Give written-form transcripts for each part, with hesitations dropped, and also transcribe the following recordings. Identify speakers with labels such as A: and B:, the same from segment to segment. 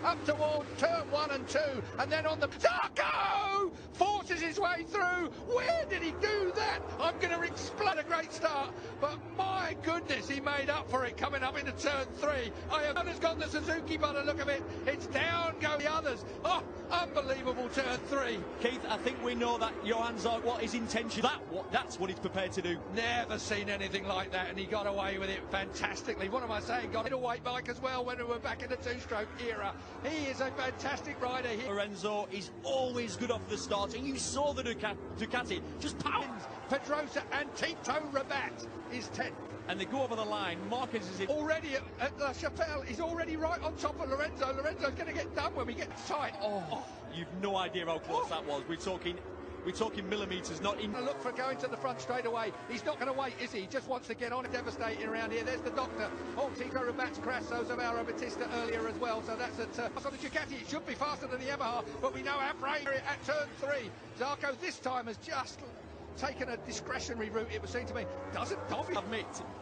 A: up toward turn 1 and 2, and then on the... Zarco forces his way through. Where did he do that? I'm going to explode. A great start, but my goodness, he made up for it coming up into turn 3. Has got the Suzuki by the look of it. It's down go the others. Oh, unbelievable turn 3.
B: Keith, I think we know that Johan Zarco, what his intention, that's what he's prepared to do.
A: Never seen anything like that, and he got away with it fantastically. What am I saying? Got a weight bike as well when we were back in the two-stroke era. He is a fantastic rider.
B: Lorenzo is always good off the start, and you saw the Ducati just pound.
A: Pedrosa and Tito Rabat is 10th.
B: And they go over the line. Marquez is
A: already at La Chapelle. He's already right on top of Lorenzo. Lorenzo's going to get done when we get tight.
B: Oh, you've no idea how close that was. We're talking millimetres, not in.
A: Look for going to the front straight away. He's not going to wait, is he? He just wants to get on. Devastating around here. There's the doctor. Oh, Tito Rabat's crashed. So's of Alvaro Batista earlier as well. So that's at on the Ducati. It should be faster than the Yamaha, but we know Afraid at turn 3. Zarco this time has just taken a discretionary route, it would seem to me. Doesn't Dobby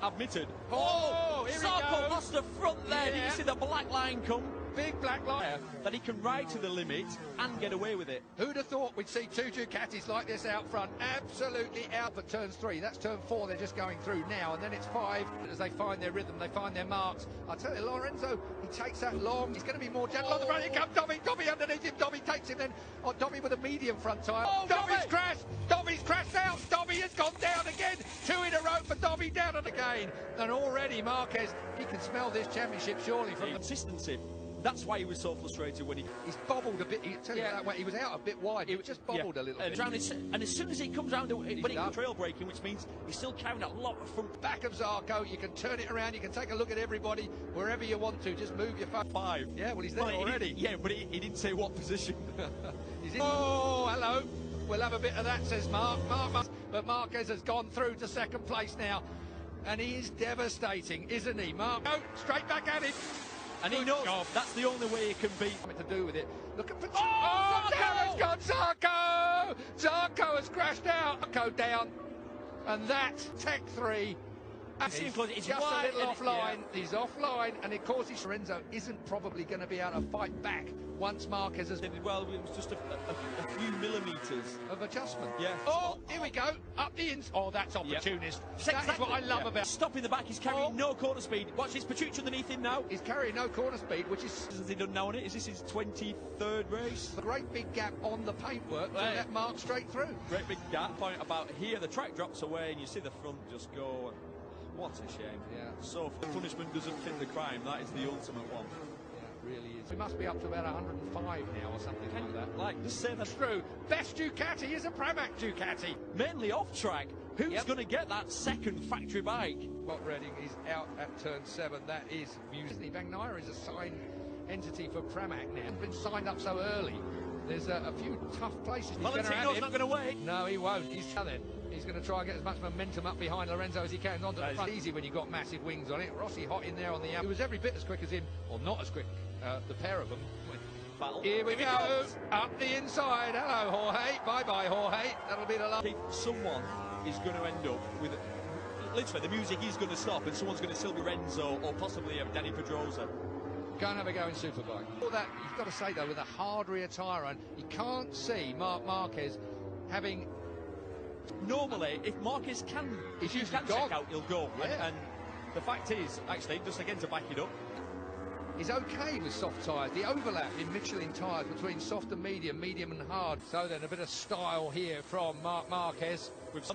B: admitted.
A: Oh, here
B: Zarco lost the front there.
A: Yeah.
B: Did you see the black line come?
A: Big black line.
B: That he can ride to the limit and get away with it.
A: Who'd have thought we'd see 2 Ducatis like this out front? Absolutely out for turns 3. That's turn 4 they're just going through now, and then it's 5 as they find their rhythm, they find their marks. I tell you, Lorenzo, he takes that long. He's going to be more gentle on the front. Here comes Dobby. Dobby underneath him. Dobby takes him then. Oh, Dobby with a medium front tyre.
B: Oh,
A: Dobby's crashed. Dobby's crashed out. Dobby has gone down again. 2 in a row for Dobby, down and again. And already Marquez, he can smell this championship surely from the
B: consistency. That's why he was so frustrated when he's
A: bobbled a bit. Tell you that way, he was out a bit wide. He just bobbled a little bit.
B: And as soon as he comes round, but he's trail braking, which means he's still carrying a lot from
A: back of Zarco. You can turn it around. You can take a look at everybody wherever you want to. Just move your
B: 5.
A: Yeah, well, he's there already.
B: But he didn't say what position.
A: He's in. Oh, hello. We'll have a bit of that, says Mark. But Marquez has gone through to second place now, and he is devastating, isn't he, Mark? No, straight back at him.
B: And he knows that's the only way he can beat.
A: Something to do with it. Look at Zarco has gone. Zarco! Zarco has crashed out. Zarco down. And that Tech 3. He's just a little offline. He's offline, and of course, Lorenzo isn't probably going to be able to fight back once Marquez has.
B: Well, it was just a few millimetres
A: of adjustment.
B: Yeah.
A: Oh, here we go. Up the ins. Oh, that's opportunist. Yep. That's what I love about.
B: Stopping the back. He's carrying no corner speed. Watch his Petrucci underneath him now.
A: He's carrying no corner speed, which is.
B: Has he done now on it? Is this his 23rd race?
A: A great big gap on the paintwork to let Mark straight through.
B: Great big gap. Point about here. The track drops away, and you see the front just go. What a shame.
A: Yeah.
B: So if the punishment doesn't fit the crime, that is the ultimate one.
A: Yeah, it really is. We must be up to about 105 now or something like that.
B: Like, just say that's
A: true. Best Ducati is a Pramac Ducati.
B: Mainly off track. Who's going to get that second factory bike?
A: Scott Redding is out at turn 7. That is Musely. Bagnaia is a signed entity for Pramac now. Been signed up so early. There's a few tough places.
B: Valentino's not going to wait.
A: No, he won't. He's then. He's going to try and get as much momentum up behind Lorenzo as he can onto the front. Easy when you've got massive wings on it. Rossi hot in there on the He was every bit as quick as him, or not as quick. The pair of them. Here we go. Up the inside. Hello, Jorge. Bye-bye, Jorge. That'll be the last.
B: Someone is going to end up with... Literally, the music is going to stop, and someone's going to still be Renzo, or possibly Danny Pedrosa.
A: Go and have a go in Superbike. All that, you've got to say, though, with a hard rear tyre on, you can't see Marc Marquez having...
B: Normally, if Marquez can, if you can check out, he'll go.
A: Yeah.
B: And the fact is, actually, just again to back it up,
A: he's okay with soft tyres. The overlap in Michelin tyres between soft and medium and hard. So then a bit of style here from Marc Marquez.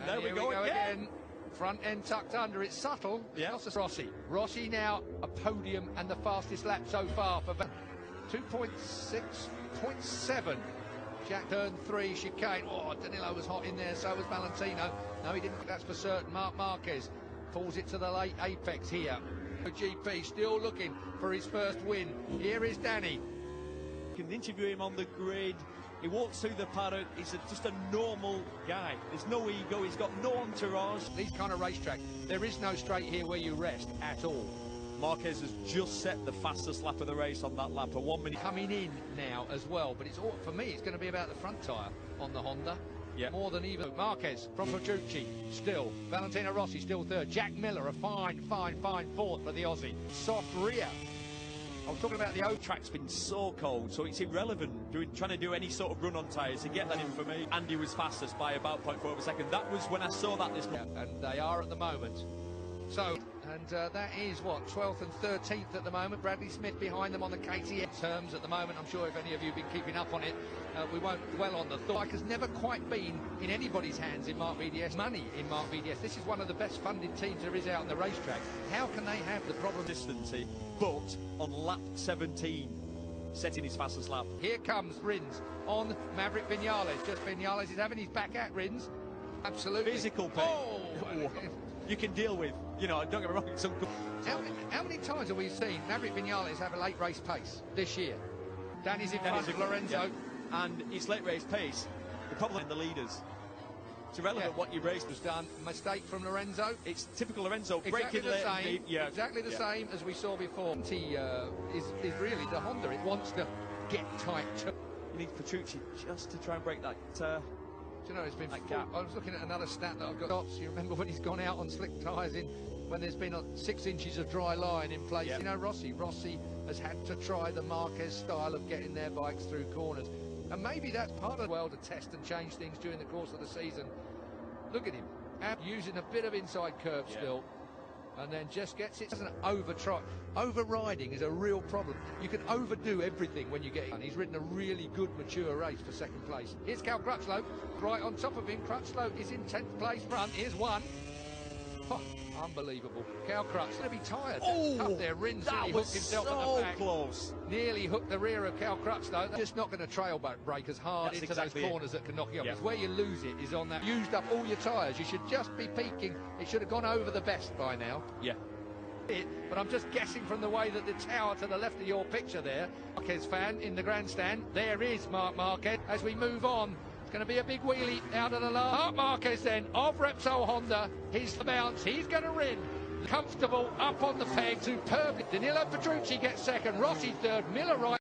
B: There we go again.
A: Front end tucked under. It's subtle.
B: Yeah.
A: Rossi. Rossi now a podium and the fastest lap so far for 2.6.7. Jack turn 3 chicane. Oh, Danilo was hot in there, so was Valentino. No, he didn't. That's for certain. Marc Marquez falls it to the late apex here. MotoGP still looking for his first win. Here is Danny.
B: You can interview him on the grid. He walks through the paddock. He's just a normal guy. There's no ego. He's got no entourage.
A: These kind of racetracks, there is no straight here where you rest at all.
B: Marquez has just set the fastest lap of the race on that lap for 1 minute.
A: Coming in now as well, but it's all, for me, it's going to be about the front tyre on the Honda.
B: Yeah.
A: More than even. Marquez from Petrucci still. Valentino Rossi still third. Jack Miller a fine fourth for the Aussie. Soft rear
B: I was talking about the old track's been so cold, so it's irrelevant trying to do any sort of run on tyres to get that information. Andy was fastest by about 0.4 of a second. That was when I saw that this morning.
A: Yeah, and they are at the moment. So, and that is what, 12th and 13th at the moment. Bradley Smith behind them on the KTM terms at the moment. I'm sure if any of you have been keeping up on it, we won't dwell on the thought. Bike has never quite been in anybody's hands in Mark VDS. Money in Mark VDS. This is one of the best funded teams there is out on the racetrack. How can they have the problem?
B: Consistency, but on lap 17, setting his fastest lap.
A: Here comes Rins on Maverick Vinales. Just Vinales is having his back at Rins. Absolutely.
B: Physical pain.
A: Oh!
B: You can deal with, you know, don't get me wrong, some...
A: How many times have we seen Maverick Vinales have a late race pace this year? Danny's in front of Lorenzo.
B: Yeah. And his late race pace, the problem in the leaders. It's irrelevant what your race
A: was done. Mistake from Lorenzo.
B: It's typical Lorenzo.
A: Exactly
B: breaking
A: the same.
B: Yeah.
A: Exactly the same as we saw before. He is really the Honda. It wants to get tight.
B: You need Petrucci just to try and break that.
A: Do you know, it's been I was looking at another stat that I've got. You remember when he's gone out on slick tyres when there's been 6 inches of dry line in place. You know, Rossi has had to try the Marquez style of getting their bikes through corners, and maybe that's part of the well to test and change things during the course of the season. Look at him using a bit of inside curve still, and then just gets it. Doesn't over-try. Overriding is a real problem. You can overdo everything when you get in. He's ridden a really good, mature race for second place. Here's Cal Crutchlow, right on top of him. Crutchlow is in 10th place front. Here's one. Oh, unbelievable. Cal Crutchlow going to be tired. Up there, Rins nearly hooked himself at the back.
B: Close.
A: Nearly hooked the rear of Cal Crutchlow. They're just not going to trail brake as hard into those corners that can knock you off. It's where you lose it is on that. Used up all your tyres. You should just be peaking. It should have gone over the best by now.
B: Yeah.
A: But I'm just guessing from the way that the tower to the left of your picture there, Marquez fan in the grandstand, there is Marc Marquez. As we move on, it's going to be a big wheelie out of the last. Marc Marquez then, of Repsol Honda, he's the bounce, he's going to win. Comfortable, up on the peg, superb. Danilo Petrucci gets second, Rossi third, Miller right.